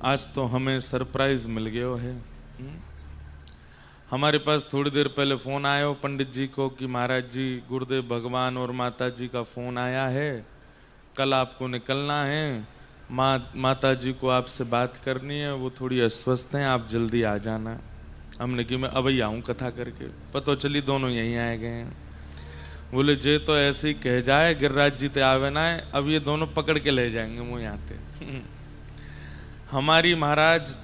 आज तो हमें सरप्राइज मिल गयो है। हमारे पास थोड़ी देर पहले फोन आया हो पंडित जी को कि महाराज जी गुरुदेव भगवान और माता जी का फोन आया है, कल आपको निकलना है, माता जी को आपसे बात करनी है, वो थोड़ी अस्वस्थ हैं, आप जल्दी आ जाना। हमने कि मैं अब ही आऊँ कथा करके, पता चली दोनों यहीं आए गए हैं। बोले जे तो ऐसे ही कह जाए गिरिराज जी ते आवे ना है, अब ये दोनों पकड़ के ले जाएंगे मुँह यहाँ पे। हमारी महाराज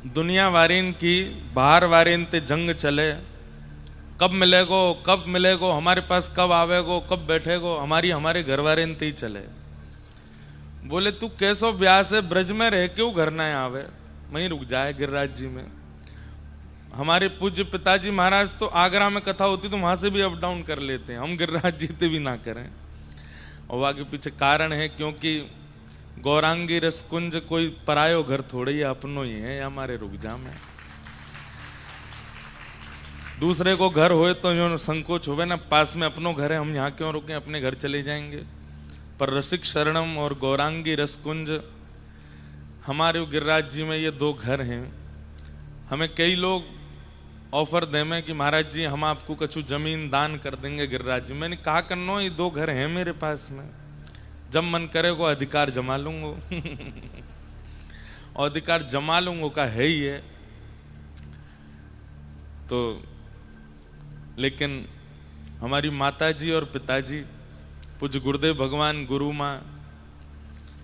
दुनिया वारीन की बाहर वारीन ते जंग चले, कब मिलेगो हमारे पास, कब आवेगो, कब बैठेगो, हमारे घर वारीन ते ही चले। बोले तू कैसो ब्यास है, ब्रज में रह क्यों घर ना आवे, वहीं रुक जाए गिरिराज जी में। हमारे पूज्य पिताजी महाराज तो आगरा में कथा होती तो वहां से भी अप डाउन कर लेते हैं, हम गिरिराज जी ते भी ना करें। और आगे पीछे कारण है, क्योंकि गौरांगी रसकुंज कोई परायो घर थोड़े ही अपनो ही है, हमारे रुक जा में। दूसरे को घर होए तो जो संकोच होवे ना, पास में अपनो घर है, हम यहाँ क्यों रुके, अपने घर चले जाएंगे। पर रसिक शरणम और गौरांगी रसकुंज हमारे गिरिराज जी में ये दो घर हैं। हमें कई लोग ऑफर दे में कि महाराज जी हम आपको कछु जमीन दान कर देंगे गिरिराज जी। मैंने कहा करनो ये दो घर हैं मेरे पास में, जब मन करेगो अधिकार जमा लूंगो। और अधिकार जमा लूंगो का है ही है। तो लेकिन हमारी माता जी और पिताजी पूज्य गुरुदेव भगवान गुरु माँ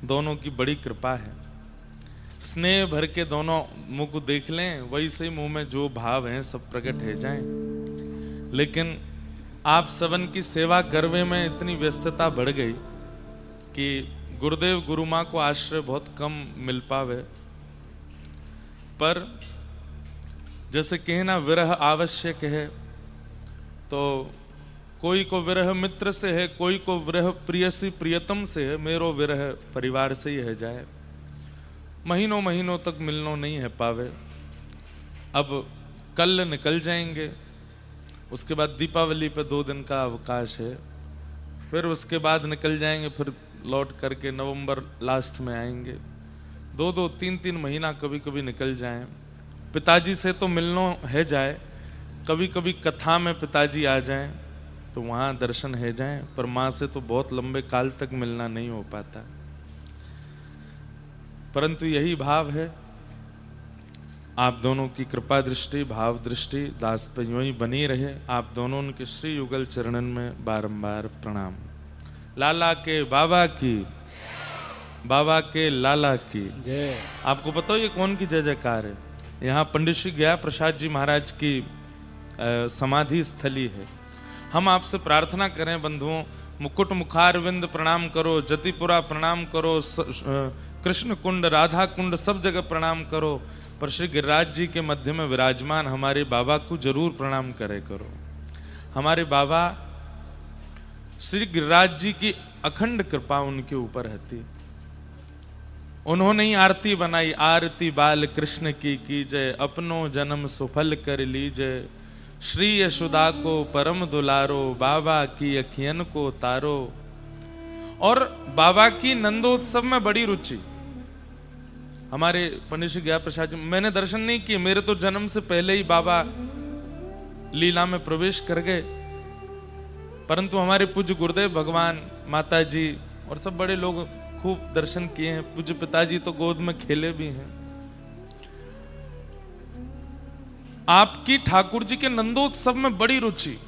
दोनों की बड़ी कृपा है। स्नेह भर के दोनों मुख देख लें, वैसे ही मुंह में जो भाव हैं सब प्रकट है जाएं। लेकिन आप सबन की सेवा करवे में इतनी व्यस्तता बढ़ गई कि गुरुदेव गुरु माँ को आश्रय बहुत कम मिल पावे। पर जैसे कहना विरह आवश्यक है, तो कोई को विरह मित्र से है, कोई को विरह प्रियसी प्रियतम से है, मेरो विरह परिवार से ही है जाए। महीनों महीनों तक मिलनो नहीं है पावे। अब कल निकल जाएंगे, उसके बाद दीपावली पे 2 दिन का अवकाश है, फिर उसके बाद निकल जाएंगे, फिर लौट करके नवंबर लास्ट में आएंगे। 2-2, 3-3 महीना कभी कभी निकल जाएं। पिताजी से तो मिलनो है जाए, कभी कभी कथा में पिताजी आ जाएं तो वहाँ दर्शन है जाएं, पर माँ से तो बहुत लंबे काल तक मिलना नहीं हो पाता। परंतु यही भाव है, आप दोनों की कृपा दृष्टि भाव दृष्टि दास पे यूं ही बनी रहे। आप दोनों उनके श्री युगल चरणन में बारंबार प्रणाम। लाला के बाबा की, बाबा के लाला की जय। आपको पता हो ये कौन की जय जयकार है? यहाँ पंडित श्री गया प्रसाद जी महाराज की समाधि स्थली है। हम आपसे प्रार्थना करें बंधुओं, मुकुट मुखारविंद प्रणाम करो, जतिपुरा प्रणाम करो, कृष्ण कुंड राधा कुंड सब जगह प्रणाम करो, पर श्री गिरिराज जी के मध्य में विराजमान हमारे बाबा को जरूर प्रणाम करे करो। हमारे बाबा श्री गिरिराज जी की अखंड कृपा उनके ऊपर रहती। उन्होंने ही आरती बनाई, आरती बाल कृष्ण की कीजय, अपनो जन्म सुफल कर लीजय, श्री यशोदा को परम दुलारो, बाबा की अखियन को तारो। और बाबा की नंदोत्सव में बड़ी रुचि। हमारे पंडित श्री गया प्रसाद जी, मैंने दर्शन नहीं किए, मेरे तो जन्म से पहले ही बाबा लीला में प्रवेश कर गए, परंतु हमारे पूज्य गुरुदेव भगवान माता जी और सब बड़े लोग खूब दर्शन किए हैं। पूज्य पिताजी तो गोद में खेले भी हैं। आपकी ठाकुर जी के नंदोत्सव में बड़ी रुचि।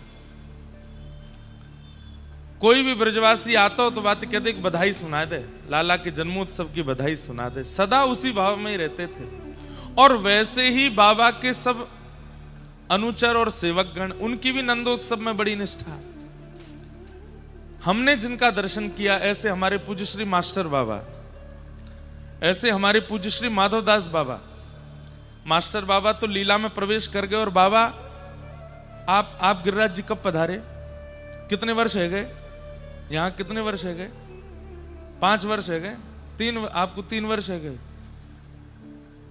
कोई भी ब्रजवासी आता हो तो बात कहते एक बधाई सुना दे, लाला के जन्मोत्सव की बधाई सुना दे। सदा उसी भाव में ही रहते थे। और वैसे ही बाबा के सब अनुचर और सेवकगण, उनकी भी नंदोत्सव में बड़ी निष्ठा। हमने जिनका दर्शन किया, ऐसे हमारे पूज्य श्री मास्टर बाबा, ऐसे हमारे पूज्य श्री माधवदास बाबा। मास्टर बाबा तो लीला में प्रवेश कर गए। और बाबा आप गिरिराज जी कब पधारे? कितने वर्ष है गए यहाँ? कितने वर्ष है गए? 5 वर्ष है गए? 3? आपको 3 वर्ष है गए?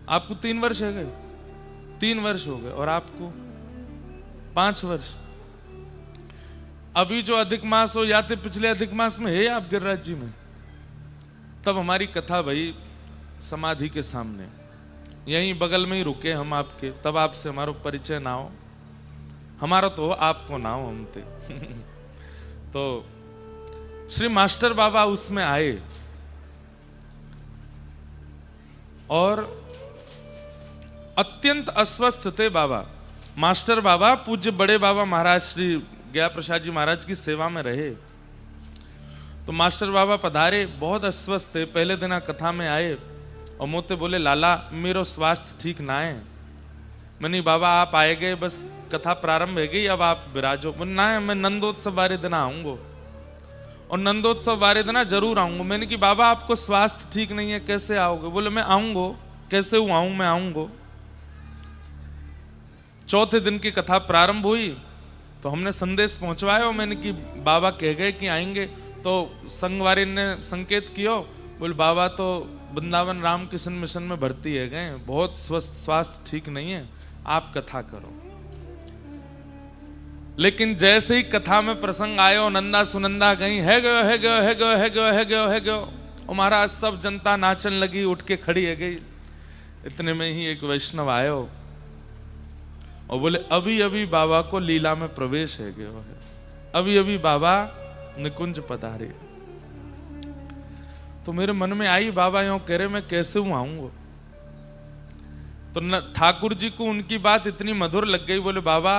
आपको 3 वर्ष है गए? 3 वर्ष हो गए। और आपको 5 वर्ष। अभी जो अधिक मास हो, या तो पिछले अधिक मास में है आप गिरिराज जी में? तब हमारी कथा भाई समाधि के सामने, यहीं बगल में ही रुके हम आपके, तब आपसे हमारा परिचय ना हो, हमारा तो आपको ना हो हमते। तो श्री मास्टर बाबा उसमें आए और अत्यंत अस्वस्थ थे बाबा। मास्टर बाबा पूज्य बड़े बाबा महाराज श्री गया प्रसाद जी महाराज की सेवा में रहे। तो मास्टर बाबा पधारे, बहुत अस्वस्थ थे। पहले दिन कथा में आए और मोते बोले, लाला मेरो स्वास्थ्य ठीक ना है। मैंने बाबा आप आए गए, बस कथा प्रारंभ हो गई, अब आप विराजो। बोले ना, मैं नंदोत्सव वाले दिन आऊंगा और नंदोत्सव वाले दिन जरूर आऊंगा। मैंने कि बाबा आपको स्वास्थ्य ठीक नहीं है, कैसे आओगे? बोले मैं आऊंगा, कैसे हूं आऊं, मैं आऊंगा। चौथे दिन की कथा प्रारंभ हुई तो हमने संदेश पहुंचवाया, मैंने कि बाबा कह गए कि आएंगे। तो संगवारी ने संकेत किया, बोले बाबा तो वृंदावन रामकृष्ण मिशन में भर्ती है गए, बहुत स्वास्थ्य ठीक नहीं है, आप कथा करो। लेकिन जैसे ही कथा में प्रसंग आयो, नंदा सुनंदा गई, है गयो है गयो है गयो है गयो है गयो है गयो, और महाराज सब जनता नाचन लगी, उठ के खड़ी है गई। इतने में ही एक वैष्णव आयो और बोले अभी अभी बाबा को लीला में प्रवेश है गयो है, अभी अभी बाबा निकुंज पधारे। तो मेरे मन में आई, बाबा यूं कह रहे, मैं कैसे हूं आऊंगा? तो ठाकुर जी को उनकी बात इतनी मधुर लग गई, बोले बाबा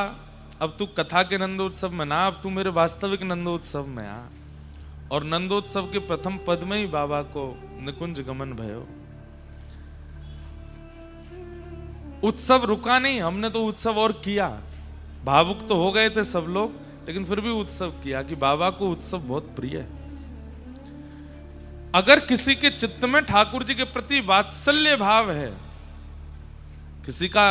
अब तू कथा के नंदोत्सव में ना, अब तू मेरे वास्तविक नंदोत्सव में आ। और नंदोत्सव के प्रथम पद में ही बाबा को निकुंज गमन भयो। उत्सव रुका नहीं, हमने तो उत्सव और किया। भावुक तो हो गए थे सब लोग, लेकिन फिर भी उत्सव किया कि बाबा को उत्सव बहुत प्रिय है। अगर किसी के चित्त में ठाकुर जी के प्रति वात्सल्य भाव है, किसी का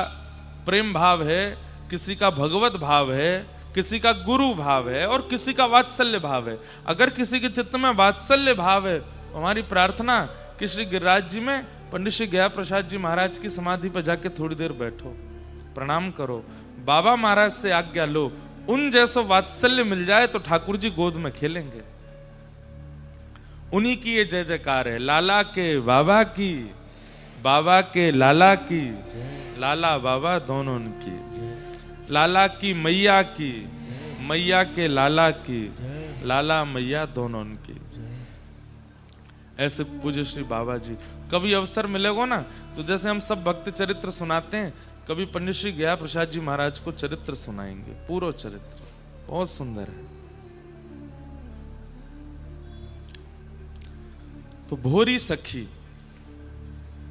प्रेम भाव है, किसी का भगवत भाव है, किसी का गुरु भाव है और किसी का वात्सल्य भाव है, अगर किसी के चित्त में वात्सल्य भाव है तो हमारी प्रार्थना कि श्री गिरिराज जी में पंडित श्री गया प्रसाद जी महाराज की समाधि पर जाके थोड़ी देर बैठो, प्रणाम करो, बाबा महाराज से आज्ञा लो, उन जैसो वात्सल्य मिल जाए तो ठाकुर जी गोद में खेलेंगे। उन्हीं की ये जय जयकार है, लाला के बाबा की, बाबा के लाला की, लाला बाबा दोनों की, लाला की मैया की, मैया के लाला की, लाला मैया दोनों की। ऐसे पूज्य श्री बाबा जी, कभी अवसर मिलेगा ना तो जैसे हम सब भक्त चरित्र सुनाते हैं, कभी पंडित श्री गया प्रसाद जी महाराज को चरित्र सुनाएंगे, पूरा चरित्र बहुत सुंदर है। तो भोरी सखी